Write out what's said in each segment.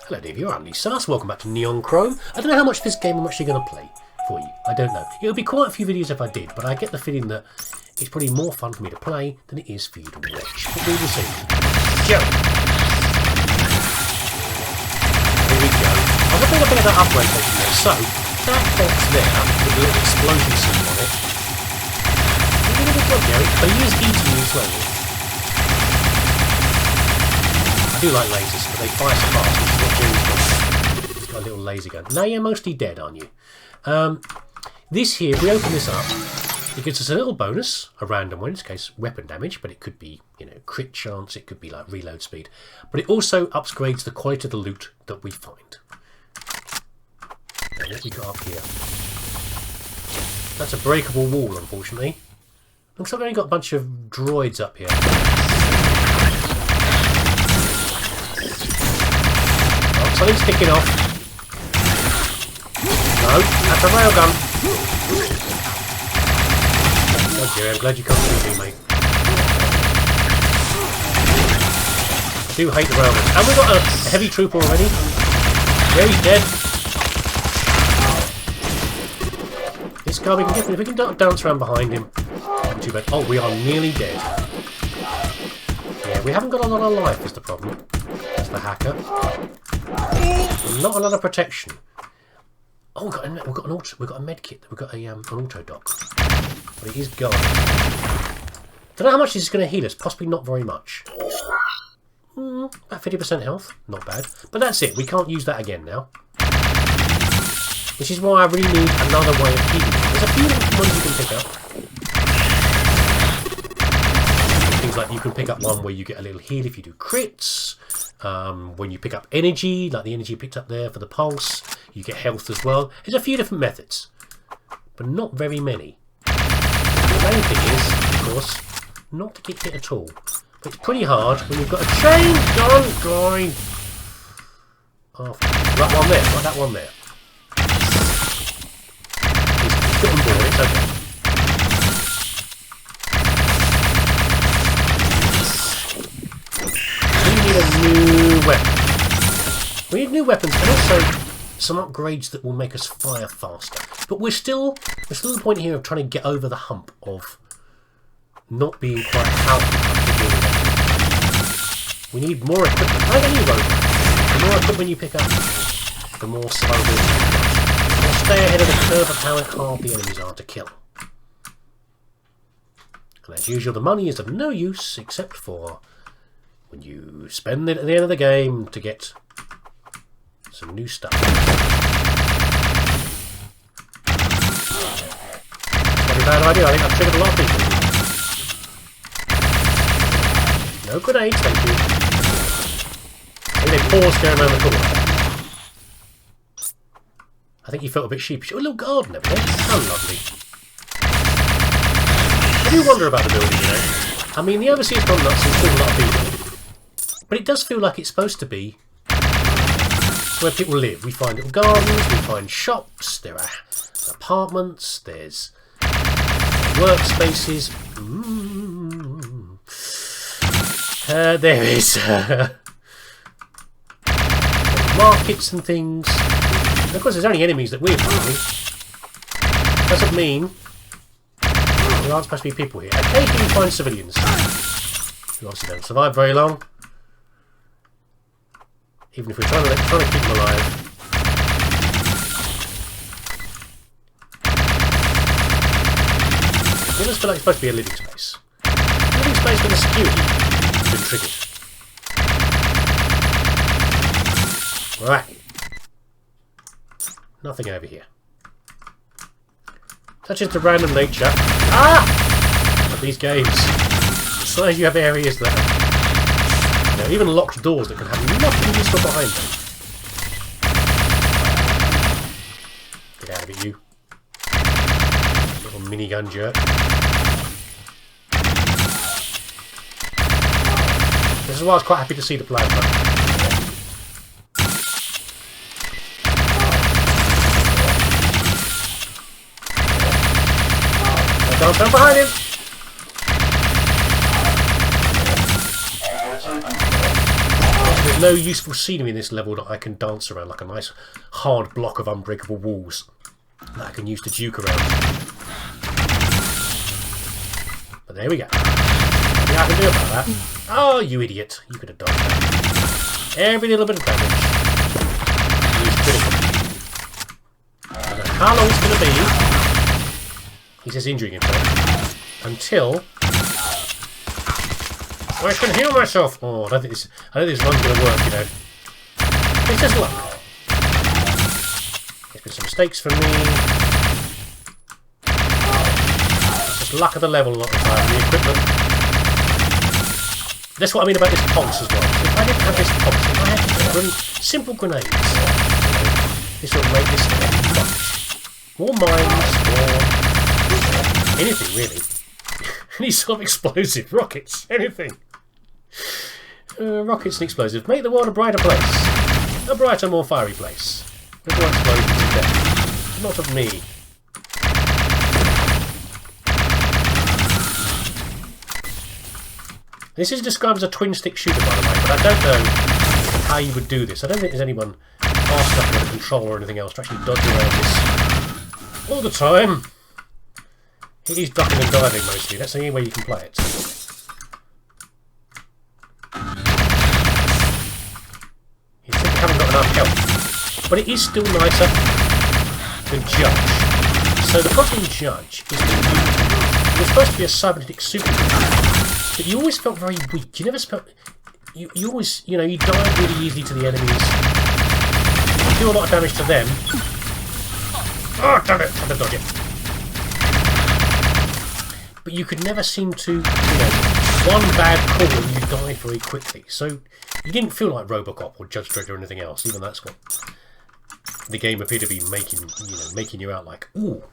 Hello there, you're leesusss. Welcome back to Neon Chrome. I don't know how much this game I'm actually going to play for you. I don't know. It would be quite a few videos if I did, but I get the feeling that it's probably more fun for me to play than it is for you to watch. But we will see. Go! Here we go. I was thinking about that upgrade station there. So, that box there, with a little explosion symbol on it. You did a good job, Gary, but he is eating you slowly. I do like lasers, but they fire so fast, which is what Jimmy's got. He's got a little laser gun. Now you're mostly dead, aren't you? This here, if we open this up, it gives us a little bonus, a random one, in this case weapon damage, but it could be, you know, crit chance, it could be like reload speed. But it also upgrades the quality of the loot that we find. Now, what we got up here? That's a breakable wall, unfortunately. Looks like we've only got a bunch of droids up here. Something's kicking off. No, that's a railgun. Oh dear, I'm glad you come to me, mate. I do hate the railguns. And we've got a heavy trooper already. Yeah, he's dead. This guy we can get, if we can dance around behind him. Not too bad. Oh, we are nearly dead. Yeah, we haven't got a lot of life is the problem. That's the hacker. Not a lot of protection. Oh, we've got a med kit. We've got an auto dock, but it is gone. Don't know how much this is going to heal us. Possibly not very much. About 50% health. Not bad. But that's it. We can't use that again now. Which is why I really need another way of healing. There's a few different ones you can pick up. Things like you can pick up one where you get a little heal if you do crits. When you pick up energy, like the energy you picked up there for the pulse, you get health as well. There's a few different methods, but not very many. The main thing is, of course, not to get hit at all. But it's pretty hard when you've got a chain gun going. Oh, that one there, like that one there. He's got on board, it's okay. A new weapon. We need new weapons and also some upgrades that will make us fire faster. But we're still at the point here of trying to get over the hump of not being quite healthy. We need more equipment. Like any robot, the more equipment you pick up, the more survivability. We'll stay ahead of the curve of how hard the enemies are to kill. And as usual, the money is of no use except for when you spend it at the end of the game to get some new stuff. Not a bad idea, I think I've triggered a lot of people. No grenades, thank you. I think they paused going around the corner. I think you felt a bit sheepish. Oh, a little garden over there. How lovely. I do wonder about the building, you know. I mean, the overseas gone nuts and killed a lot of people. But it does feel like it's supposed to be where people live. We find little gardens, we find shops, there are apartments, there's workspaces. There is markets and things. And of course, there's only enemies that we're finding. Doesn't mean there aren't supposed to be people here. Occasionally, we find civilians who obviously don't survive very long. Even if we're trying to keep them alive. It does feel like it's supposed to be a living space. A living space where the security has been triggered. Right. Nothing over here. Such is the random nature. Of these games. Sometimes you have areas that even locked doors that can have nothing useful behind them. Get out of it, you. Little minigun jerk. This is why I was quite happy to see the plasma. Don't stand behind him! no useful scenery in this level that I can dance around, like a nice hard block of unbreakable walls that I can use to duke around. But there we go. Nothing I can do about that. Oh, you idiot. You could have done that. Every little bit of damage is critical. I don't know how long it's going to be. He says injuring himself. Until I can heal myself. Oh, I don't think this one's going to work, you know. It's just luck. There's been some mistakes for me. It's just luck of the level a lot of the time. The equipment. That's what I mean about this pulse as well. If I didn't have this pulse, if I had simple grenades, this would make this much more mines, more anything really. Any sort of explosive, rockets, anything. Rockets and explosives make the world a brighter place, a brighter, more fiery place. With more explosions and death. Not of me. This is described as a twin-stick shooter, by the way, but I don't know how you would do this. I don't think there's anyone fast enough with a controller or anything else to actually dodge around this all the time. It is ducking and diving mostly. That's the only way you can play it. You think you haven't got enough health, but it is still nicer than Judge. So the problem with Judge is that you're supposed to be a cybernetic superhero. But you always felt very weak. You never felt... You always... You know, you died really easily to the enemies. You do a lot of damage to them. Oh, damn it! Trying to dodge it. But you could never seem to... You know, one bad call and you die very quickly. So you didn't feel like Robocop or Judge Dredd or anything else. Even that's what the game appeared to be making you out like. Ooh.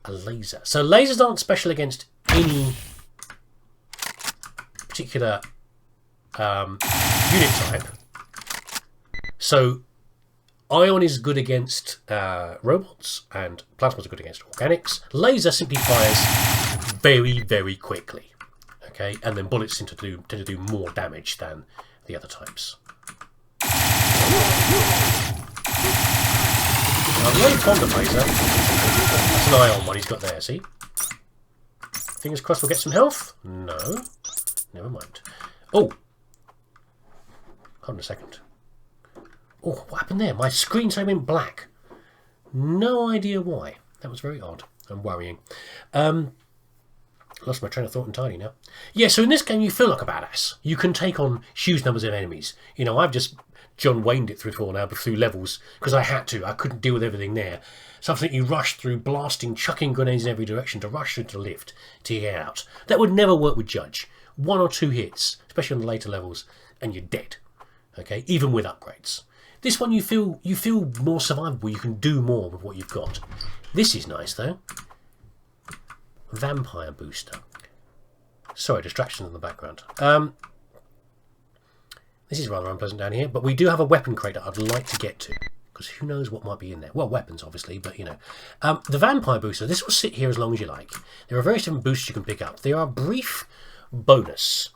A laser. So lasers aren't special against any particular unit type. So ion is good against robots and plasmas are good against organics. Laser simply fires very, very quickly. Okay, and then bullets tend to do more damage than the other types. I'm really fond of laser. That's an ion one he's got there, see? Fingers crossed we'll get some health. No. Never mind. Oh! Hold on a second. Oh, what happened there? My screen so went black. No idea why. That was very odd and worrying. Lost my train of thought entirely now. Yeah, so in this game you feel like a badass. You can take on huge numbers of enemies. You know, I've just John Wayne'd it through levels because I had to. I couldn't deal with everything there. Something you rush through, blasting, chucking grenades in every direction to rush through to the lift to get out. That would never work with Judge. 1 or 2 hits, especially on the later levels, and you're dead. Okay, even with upgrades. This one you feel more survivable. You can do more with what you've got. This is nice though. Vampire booster. Sorry, distractions in the background. This is rather unpleasant down here, but we do have a weapon crate that I'd like to get to, because who knows what might be in there. Well, weapons obviously, but you know. The vampire booster, this will sit here as long as you like. There are various different boosters you can pick up. They are a brief bonus.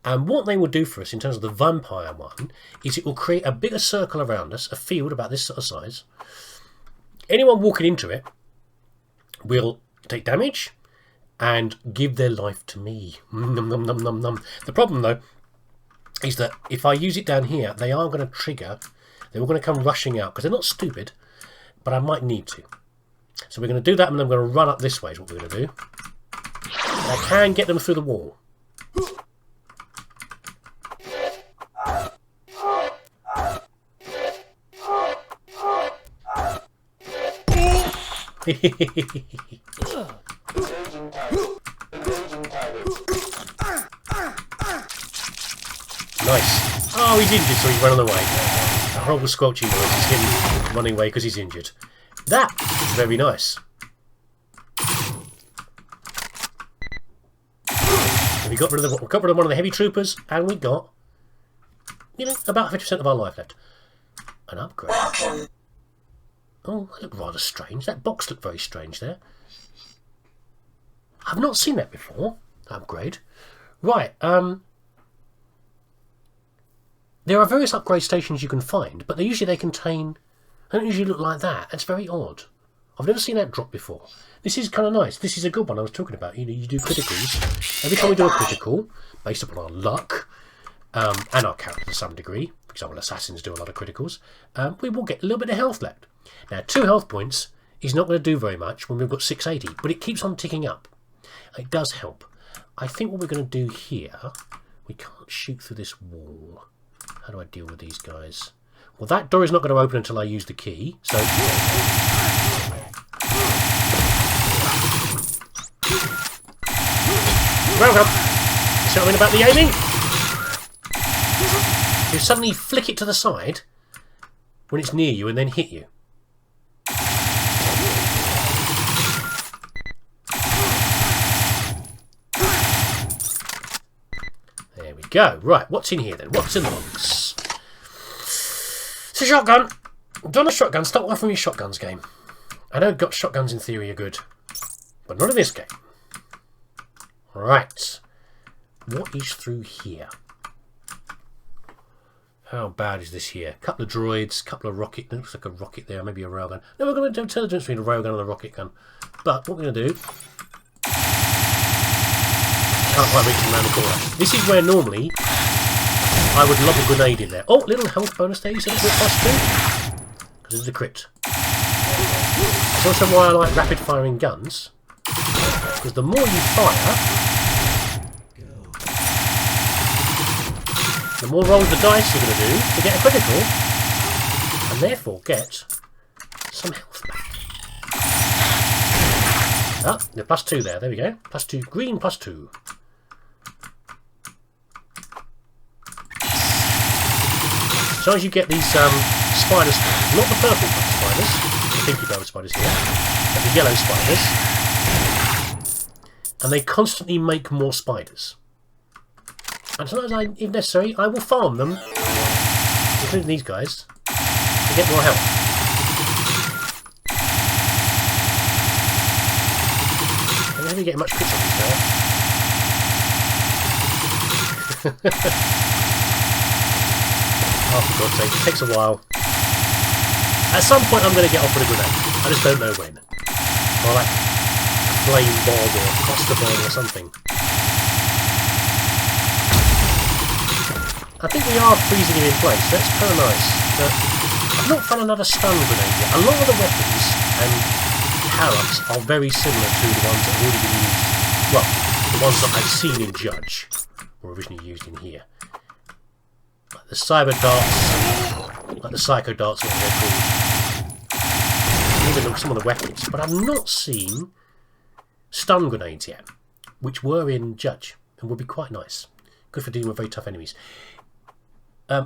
And what they will do for us in terms of the vampire one is it will create a bigger circle around us, a field about this sort of size. Anyone walking into it will take damage and give their life to me. Num, num, num, num, num. The problem though is that if I use it down here, they are going to trigger. They're all going to come rushing out because they're not stupid, but I might need to. So we're going to do that and then I'm going to run up this way is what we're going to do. I can get them through the wall. Nice. Oh, he's injured, so he's running away. That horrible squelchy noise is him running away because he's injured. That is very nice. We got rid of one of the heavy troopers, and we got, you know, about 50% of our life left. An upgrade. Oh, that looked rather strange. That box looked very strange there. I've not seen that before. Upgrade. Right, There are various upgrade stations you can find, but they contain... They don't usually look like that. That's very odd. I've never seen that drop before. This is kind of nice. This is a good one I was talking about. You know, you do criticals. Every time we do a critical, based upon our luck, and our character to some degree, for example, assassins do a lot of criticals, we will get a little bit of health left. Now, 2 health points is not going to do very much when we've got 680, but it keeps on ticking up. It does help. I think what we're going to do here, we can't shoot through this wall. How do I deal with these guys? Well, that door is not going to open until I use the key, so... Welcome! You see what I mean about the aiming? You suddenly flick it to the side when it's near you and then hit you. There we go. Right, what's in here then? What's in the box? It's a shotgun. I've done a shotgun. Stop offering me shotguns, game. I know shotguns in theory are good, but not in this game. Right. What is through here? How bad is this here? Couple of droids, couple of rocket. Looks like a rocket there, maybe a railgun. No, we're going to do intelligence between a railgun and a rocket gun. But what we're going to do... Can't quite reach him around the corner. This is where normally I would lob a grenade in there. Oh, little health bonus there. You said it's +2? Because it's a crit. It's also why I like rapid firing guns. Because the more you fire, the more rolls the dice you're going to do to get a critical, and therefore get some health back. Ah, the +2 there. There we go. +2. Green +2. So as you get these spiders, not the purple spiders, the pinky bell spiders here, but the yellow spiders, and they constantly make more spiders. And sometimes, if necessary, I will farm them, including these guys, to get more health. I don't really get much crits on these guys. Oh, for God's sake, it takes a while. At some point I'm going to get offered a grenade. I just don't know when. Or like a flame bomb or a cluster bomb or something. I think we are freezing him in place. That's kind of nice. But I've not found another stun grenade yet. A lot of the weapons and power-ups are very similar to the ones that have already been used. Well, the ones that I've seen in Judge were originally used in here. Like the cyber darts, like the psycho darts, what they're called. Even some of the weapons. But I've not seen stun grenades yet, which were in Judge and would be quite nice. Good for dealing with very tough enemies.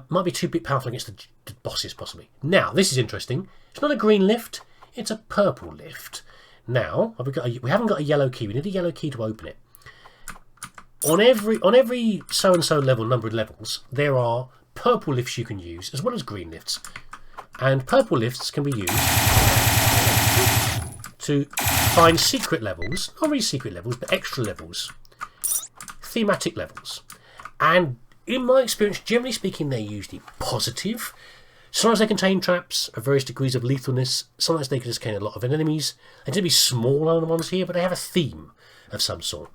Might be too bit powerful against the bosses, possibly. Now, this is interesting. It's not a green lift, it's a purple lift. Now, we haven't got a yellow key. We need a yellow key to open it. On every so-and-so level, number of levels, there are purple lifts you can use, as well as green lifts. And purple lifts can be used to find secret levels, not really secret levels, but extra levels. Thematic levels. And in my experience, generally speaking, they're usually positive. Sometimes they contain traps of various degrees of lethalness. Sometimes they can just contain a lot of enemies. They tend to be smaller than the ones here, but they have a theme of some sort.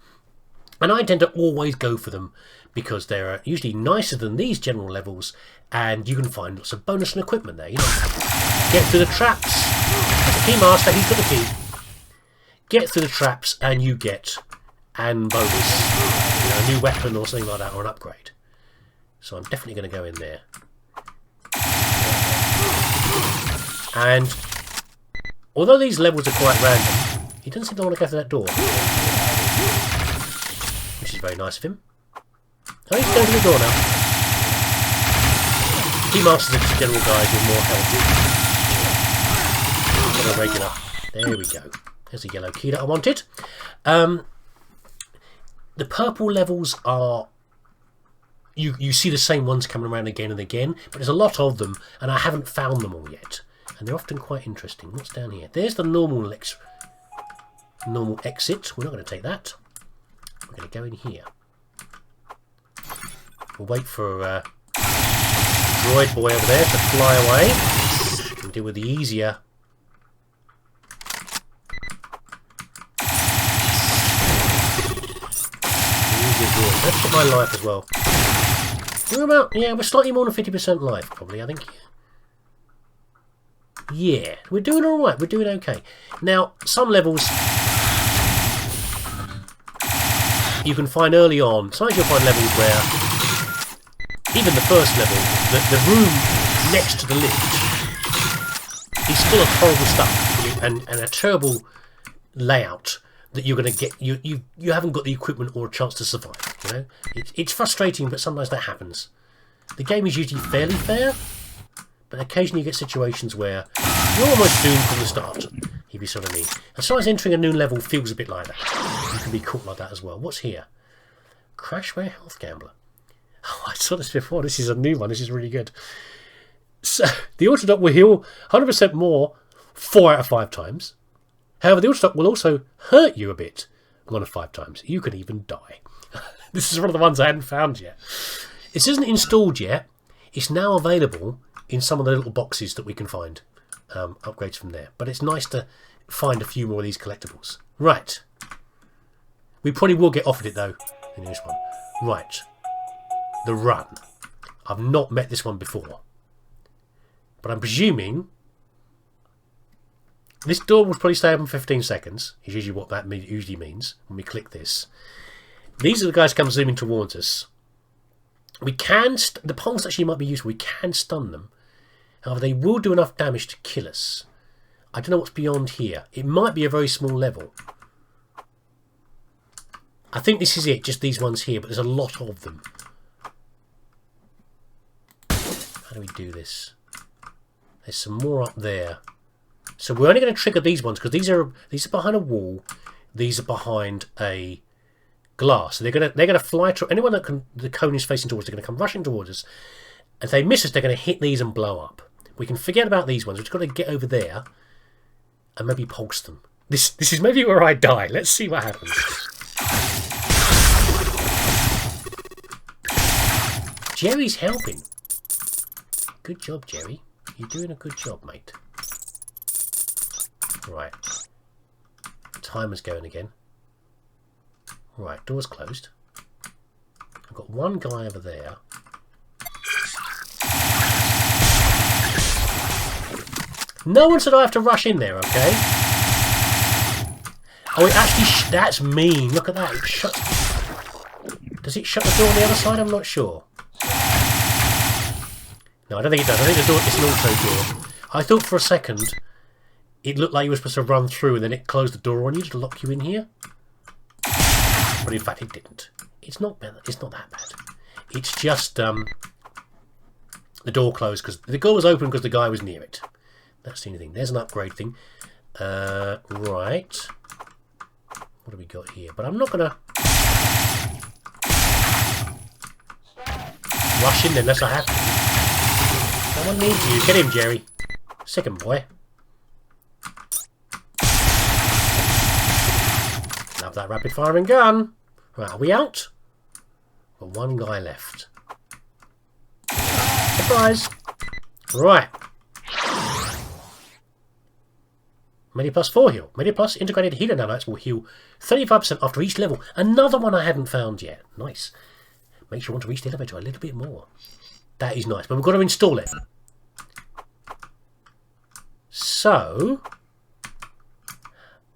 And I tend to always go for them because they're usually nicer than these general levels, and you can find lots of bonus and equipment there. You know, get through the traps. As a key master, he's got the key. Get through the traps, and you get an bonus, you know, a new weapon or something like that, or an upgrade. So I'm definitely going to go in there. And although these levels are quite random, he doesn't seem to want to go through that door. Which is very nice of him. Oh, he's going through the door now. Keymaster's a general guide with more health than a regular. There we go. There's a yellow key that I wanted. The purple levels are... You see the same ones coming around again and again, but there's a lot of them, and I haven't found them all yet. And they're often quite interesting. What's down here? There's the normal exit. We're not going to take that. We're going to go in here. We'll wait for droid boy over there to fly away. We can deal with the easier. Let's put my life as well. We're about, yeah, we're slightly more than 50% life, probably, I think. Yeah, we're doing alright, we're doing okay. Now, some levels you can find early on, sometimes you'll find levels where, even the first level, the room next to the lift is full of horrible stuff and a terrible layout that you're going to get. You haven't got the equipment or a chance to survive. You know, it's frustrating, but sometimes that happens. The game is usually fairly fair, but occasionally you get situations where you're almost doomed from the start, if you sort of mean. And sometimes entering a new level feels a bit like that. You can be caught like that as well. What's here? Crashware Health Gambler. Oh, I saw this before. This is a new one. This is really good. So the Autodoc will heal 100% more 4 out of 5 times. However, the Autodoc will also hurt you a bit 1 of 5 times. You can even die. This is one of the ones I hadn't found yet. This isn't installed yet. It's now available in some of the little boxes that we can find. Upgrades from there. But it's nice to find a few more of these collectibles. Right. We probably will get offered it, though, in this one. Right. The run. I've not met this one before. But I'm presuming this door will probably stay open 15 seconds. Is usually what that usually means when we click this. These are the guys come zooming towards us. We can... the pulse actually might be useful. We can stun them. However, they will do enough damage to kill us. I don't know what's beyond here. It might be a very small level. I think this is it. Just these ones here. But there's a lot of them. How do we do this? There's some more up there. So we're only going to trigger these ones because these are behind a wall. These are behind a glass. So they're going to fly to anyone that the cone is facing towards. They're going to come rushing towards us. If they miss us, they're going to hit these and blow up. We can forget about these ones. We've just got to get over there and maybe pulse them. This is maybe where I die. Let's see what happens. Jerry's helping. Good job, Jerry. You're doing a good job, mate. Right. Timer's going again. Right, door's closed. I've got one guy over there. No one said I have to rush in there, okay? Oh, it actually... that's mean. Look at that. It shuts... does it shut the door on the other side? I'm not sure. No, I don't think it does. I think the door is an auto door. I thought for a second it looked like you were supposed to run through and then it closed the door on you to lock you in here. But in fact it didn't. It's not bad. It's not that bad. It's just the door closed because the door was open because the guy was near it. That's the only thing. There's an upgrade thing. Right. What do we got here? But I'm not going to rush in there unless I have to. Someone needs you. Get him, Jerry. Second boy. Love that rapid firing gun. Right, are we out? Got one guy left. Surprise. Right. Mediplus 4 heal. Mediplus integrated healer nanites will heal 35% after each level. Another one I hadn't found yet. Nice. Makes you want to reach the elevator a little bit more. That is nice, but we've got to install it. So...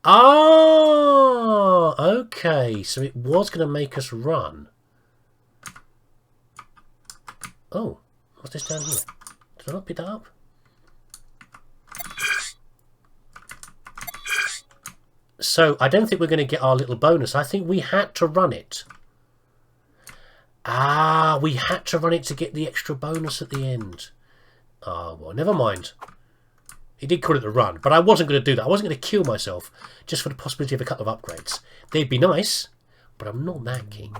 ah, okay. So it was going to make us run. Oh, what's this down here? Did I not pick that up? So I don't think we're going to get our little bonus. I think we had to run it. Ah, we had to run it to get the extra bonus at the end. Ah, well, never mind. He did call it the run, but I wasn't going to do that. I wasn't going to kill myself just for the possibility of a couple of upgrades. They'd be nice, but I'm not that keen.